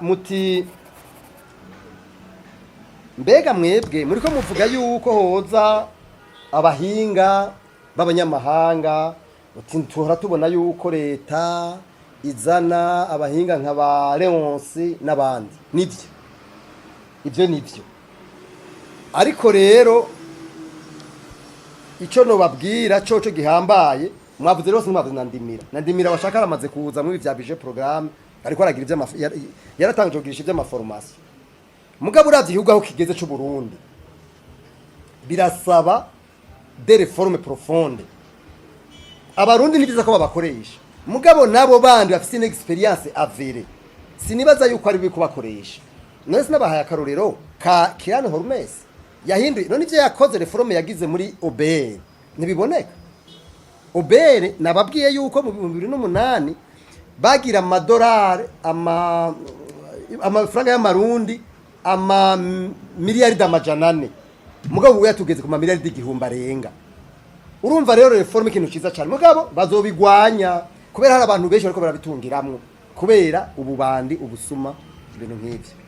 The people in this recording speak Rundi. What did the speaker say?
muti mbega mwebwe muriko muvuga yuko hoza abahinga b'abanyamahanga muti tuhora tubona yuko leta izana abahinga nka ba Leonce n'abandi nivyo ivyo nivyo ariko rero ico no babwira coco gihambaye mwavuze rose mwavuze nandimira bashaka aramaze kuza muri vya budget programme ariko aragira yaratangije kugirisha ivy'amaformation mugabo uravye igihugu aho kigeze c'u Burundi birasaba des réformes profondes abarundi nivyiza ko babakoresha mugabo nabo bandi bafite une experience avérée sinibaza yuko ari bikubakoresha none nabahaye akarorero ka Kiane Hormes yahinduye none ivyo yakoze reforme yagize muri OBR ntibiboneka OBR nababwiye yuko mu 2008 bagira amadolari amafaranga y'amarundi miliyari amajana 4 mugabo ubu yatugeze ku miliyari igihumbi arenga urumva rero reforme ikintu ciza cyane mugabo bazobigwanya kubera hari abantu benshi bariko barabitungiramwo kubera ububandi ubusuma ibintu nk'ivyo